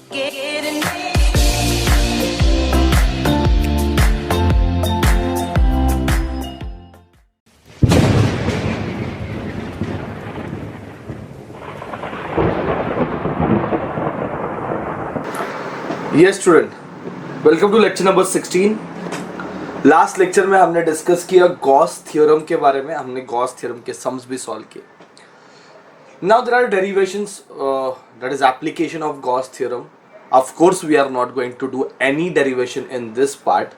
Yes student, welcome to lecture number 16। Last lecture में हमने discuss किया गॉस थ्योरम के बारे में। हमने गॉस थ्योरम के सम्स भी सॉल्व किए। Now there are derivations, that is application of Gauss theorem. Of course we are not going to do any derivation in this part,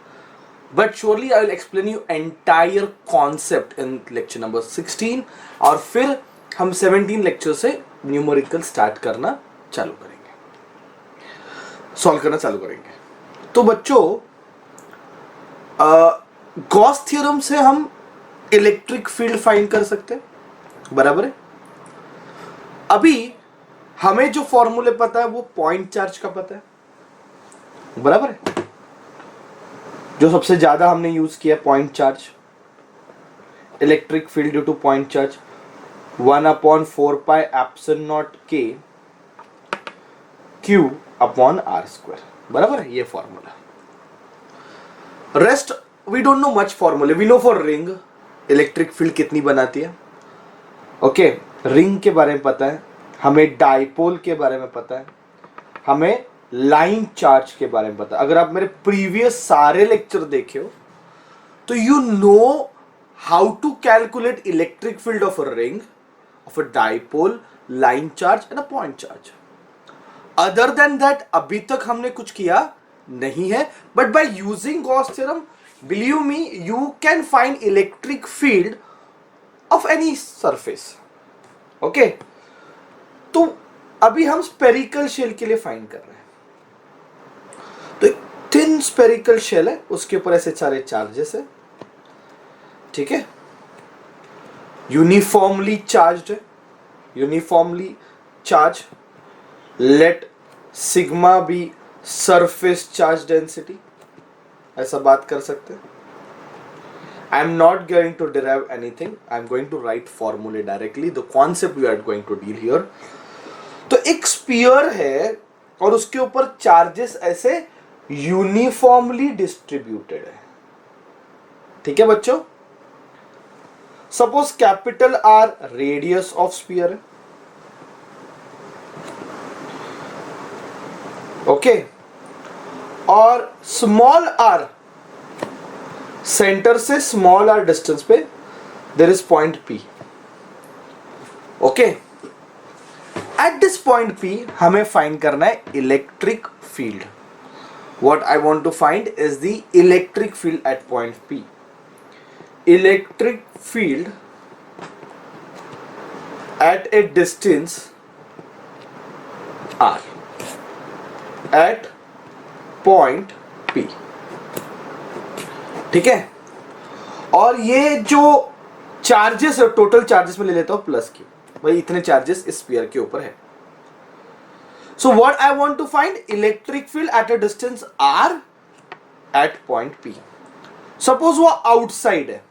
but surely I will explain you entire concept in lecture number 16 और फिर हम 17 lecture से numerical start करना चालू करेंगे, solve करना चालू करेंगे। तो बच्चों, गॉस थ्योरम से हम इलेक्ट्रिक फील्ड फाइंड कर सकते हैं, बराबर है। अभी हमें जो फॉर्मूले पता है वो पॉइंट चार्ज का पता है, बराबर है। जो सबसे ज्यादा हमने यूज किया point charge, electric field due to point charge 1/4 epsilon naught के Q अपॉन आर स्क्वायर, बराबर है ये formula. Rest we don't know much फॉर्मूले। We know for ring electric field कितनी बनाती है, ओके रिंग के बारे में पता है हमें, डाइपोल के बारे में पता है हमें, लाइन चार्ज के बारे में पता है। अगर आप मेरे प्रीवियस सारे लेक्चर देखे हो तो you know how to calculate electric field of a ring, of a dipole, line charge and a point charge. Other than that अभी तक हमने कुछ किया नहीं है, but by using Gauss theorem believe me you can find electric field of any surface, okay. तो अभी हम स्पेरिकल शेल के लिए फाइंड कर रहे हैं। तो एक थिन स्पेरिकल शेल है, उसके ऊपर ऐसे सारे चार्जेस है, ठीक है, यूनिफॉर्मली चार्ज्ड है, uniformly charge. Let sigma be surface charge density, ऐसा बात कर सकते हैं। I am not going to derive anything, I am going to write फॉर्मूले directly, the concept we are going to deal here. तो एक sphere है और उसके ऊपर चार्जेस ऐसे यूनिफॉर्मली डिस्ट्रीब्यूटेड है, ठीक है बच्चों। Suppose capital R radius of sphere है, ओके और स्मॉल आर सेंटर से स्मॉल आर डिस्टेंस पे there is point P, okay. At this point P हमें फाइंड करना है electric field. What I want to find is the electric field at point P. Electric field at a distance r at point P, ठीक है। और ये जो charges है total charges में ले लेता हूं प्लस की, भाई इतने चार्जेस इस स्फीयर के ऊपर है। So what I want to find electric field at a distance r at point P। Suppose वो आउटसाइड है,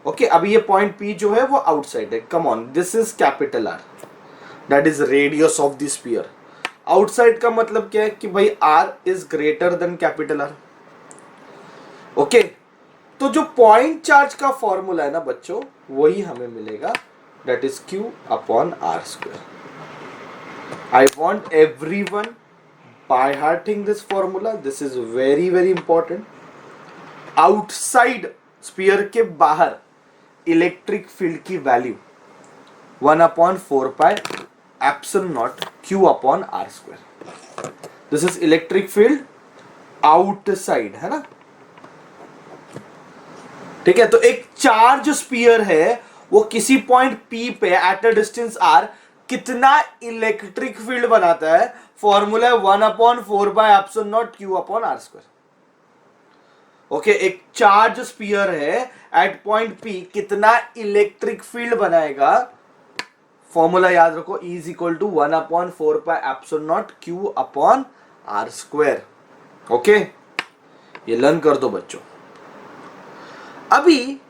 ओके अभी ये पॉइंट P जो है वो आउटसाइड है। Come on, this is capital R, that is radius of the sphere. Outside का मतलब क्या है कि भाई R is greater than capital R, okay. तो जो पॉइंट चार्ज का फॉर्मूला है ना बच्चों, वही हमें मिलेगा, that is Q upon are square. I want everyone by hearting this formula, this is very very important. Outside sphere के बाहर इलेक्ट्रिक फील्ड की value 1/4 epsilon naught Q upon are square. This is electric field outside, है ना, ठीक है। तो एक charge sphere है, वो किसी पॉइंट P पे एट अ डिस्टेंस R कितना इलेक्ट्रिक फील्ड बनाता है, formula 1/4 epsilon naught Q upon are square, okay. एक चार्ज स्फीयर है एट पॉइंट P कितना इलेक्ट्रिक फील्ड बनाएगा, फॉर्मूला याद रखो, E is equal to 1/4 epsilon naught Q upon are square, okay. ये लर्न कर दो बच्चों। अभी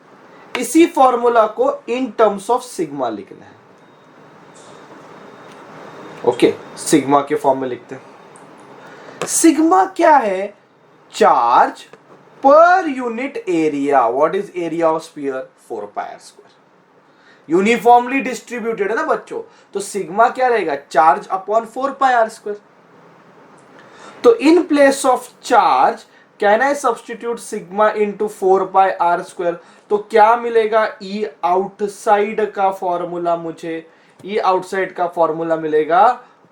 इसी फॉर्मूला को इन टर्म्स ऑफ सिग्मा लिखना है, ओके, सिग्मा के फॉर्म में लिखते हैं। सिग्मा क्या है? Charge per unit area. What is area of sphere? 4 pi R square. Uniformly distributed है ना बच्चों, तो सिग्मा क्या रहेगा? Charge upon 4 pi R square. तो in place of charge can I substitute sigma into 4 pi R square. तो क्या मिलेगा? ई आउटसाइड का फॉर्मूला मुझे, ई आउटसाइड का फॉर्मूला मिलेगा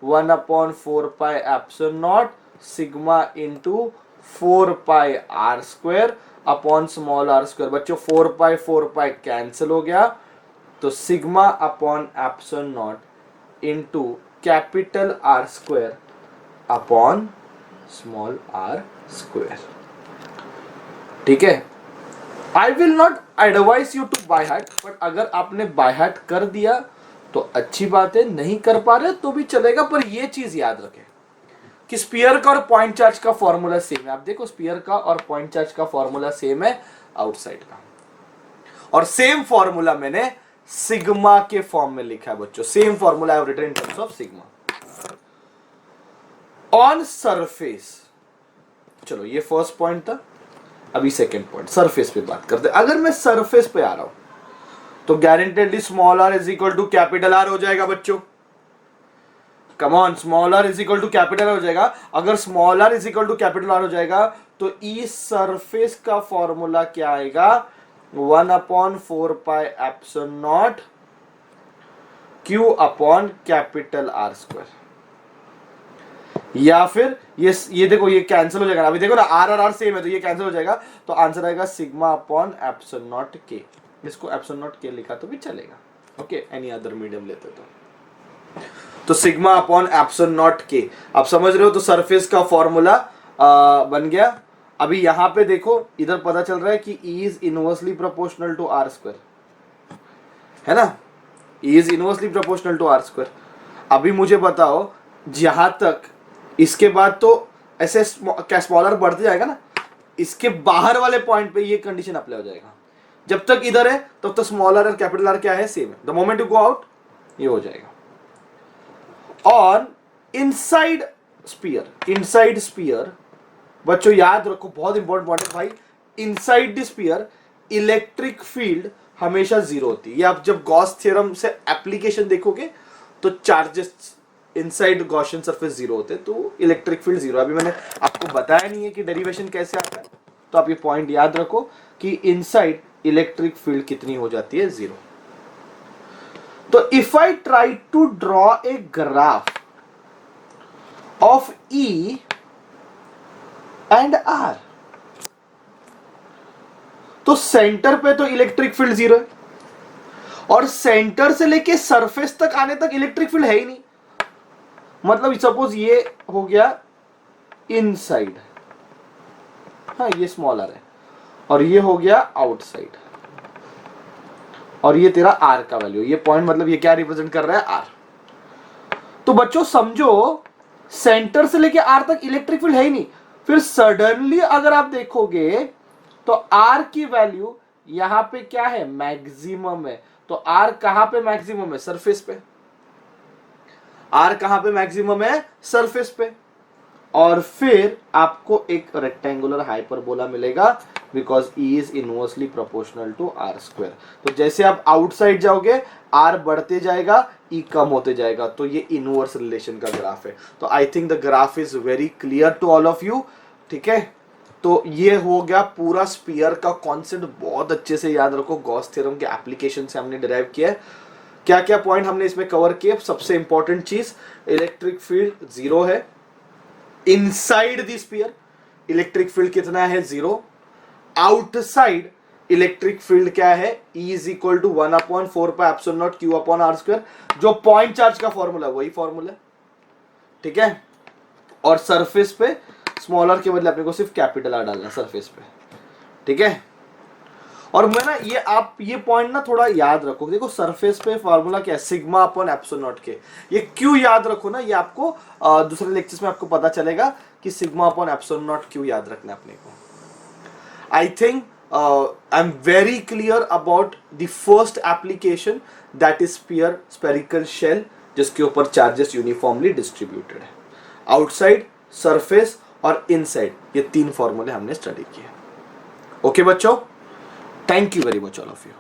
1 upon 4 pi epsilon naught sigma into 4 pi R square upon small r square. बच्चों 4 pi cancel हो गया, तो sigma upon epsilon naught into capital R square upon small r square. ठीक है, I will not advise you to by heart, but अगर आपने by heart कर दिया तो अच्छी बात है, नहीं कर पा रहे तो भी चलेगा। पर ये चीज याद रखें कि स्पीयर का और पॉइंट चार्ज का फॉर्मूला सेम है। आप देखो स्पीयर का और पॉइंट चार्ज का फॉर्मूला सेम है आउटसाइड का, और सेम फॉर्मूला मैंने सिग्मा के फॉर्म में लिखा है बच्चों। Same formula I have written in terms of sigma on surface. चलो ये फर्स्ट पॉइंट था, अभी सेकंड पॉइंट सरफेस पे बात करते हैं। अगर मैं सरफेस पे आ रहा हूं तो guaranteedly small R is equal to capital R हो जाएगा बच्चों। Come on, small R is equal to capital R हो जाएगा। अगर small R is equal to capital R हो जाएगा तो ई सरफेस का फॉर्मूला क्या आएगा? 1 upon 4 pi epsilon naught q upon capital R square. या फिर ये देखो ये कैंसिल हो जाएगा। अभी देखो ना आर और आर सेम है तो ये कैंसिल हो जाएगा, तो आंसर आएगा सिग्मा अपॉन एप्सिलॉन नॉट के। इसको एप्सिलॉन नॉट के लिखा तो भी चलेगा। ओके, एनी अदर मीडियम लेते तो सिग्मा अपॉन एप्सिलॉन नॉट के। आप समझ रहे हो? तो सरफेस का फॉर्मूला बन गया। अभी यहां पे देखो, इधर पता चल रहा है कि E is inversely proportional to r square, है ना? E is inversely proportional to r square. अभी मुझे बताओ, जहां तक इसके बाद तो ऐसे क्या स्मॉलर बढ़ते जाएगा ना, इसके बाहर वाले पॉइंट पे ये कंडीशन अप्लाई हो जाएगा। जब तक इधर है तब तक स्मॉलर और कैपिटल आर क्या है? सेम है। The moment you go out ये हो जाएगा। On inside sphere, inside sphere बच्चों याद रखो, बहुत इंपॉर्टेंट पॉइंट है भाई। Inside the sphere electric field हमेशा जीरो होती है। ये आप जब गॉस थ्योरम से एप्लीकेशन देखोगे तो charges inside Gaussian surface zero होते हैं, तो इलेक्ट्रिक फील्ड जीरो। अभी मैंने आपको बताया नहीं है कि डेरिवेशन कैसे आता है, तो आप ये पॉइंट याद रखो कि इनसाइड इलेक्ट्रिक फील्ड कितनी हो जाती है? जीरो। तो if I try to draw a graph of E and r, तो सेंटर पे तो इलेक्ट्रिक फील्ड जीरो है, और सेंटर से लेके सरफेस तक आने तक इलेक्ट्रिक फील्ड है ही नहीं। मतलब सपोज ये हो गया इनसाइड, हाँ ये स्मॉलर है, और ये हो गया आउटसाइड, और ये तेरा आर का वैल्यू। ये पॉइंट मतलब ये क्या रिप्रेजेंट कर रहा है? आर। तो बच्चों समझो सेंटर से लेके आर तक इलेक्ट्रिक फील्ड है ही नहीं, फिर सडनली अगर आप देखोगे तो आर की वैल्यू यहां पे क्या है? मैक्सिमम है। तो आर कहां पे मैक्सिमम है? सरफेस पे। आर कहां पे मैक्सिमम है? सरफेस पे। और फिर आपको एक रेक्टेंगुलर हाइपरबोला मिलेगा because E is inversely proportional to r square. तो जैसे आप आउटसाइड जाओगे आर बढ़ते जाएगा, ई कम होते जाएगा, तो ये इनवर्स रिलेशन का ग्राफ है। तो I think the graph is very clear to all of you. ठीक है, तो ये हो गया पूरा स्पीयर का कॉन्सेप्ट। बहुत अच्छे से याद रखो, गॉस थ्योरम के एप्लीकेशन से हमने डिराइव किया है। क्या क्या पॉइंट हमने इसमें कवर किए? सबसे इंपॉर्टेंट चीज, इलेक्ट्रिक फील्ड जीरो है inside the sphere, electric field कितना है? जीरो। आउटसाइड इलेक्ट्रिक फील्ड क्या है? E is equal to 1 upon 4 pi epsilon naught q upon are square, जो पॉइंट चार्ज का फॉर्मूला वही फॉर्मूला। ठीक है, और सरफेस पे स्मॉलर के बदले अपने को सिर्फ कैपिटल आर डालना सरफेस पे। ठीक है, और मैं ना ये आप ये पॉइंट ना थोड़ा याद रखो। देखो सरफेस पे फॉर्मूला क्या है? सिग्मा अपॉन एप्सिलॉन नॉट के। ये क्यों याद रखो ना, ये आपको दूसरे लेक्चर्स में आपको पता चलेगा कि सिग्मा अपॉन एप्सिलॉन नॉट क्यों याद रखना है अपने को। I think I am very clear about the first application, that is sphere, spherical shell जिसके ऊपर चार्जेस यूनिफॉर्मली डिस्ट्रीब्यूटेड है। आउटसाइड, सरफेस और इनसाइड, ये 3 फॉर्मूले हमने स्टडी किए। ओके बच्चों, thank you very much all of you.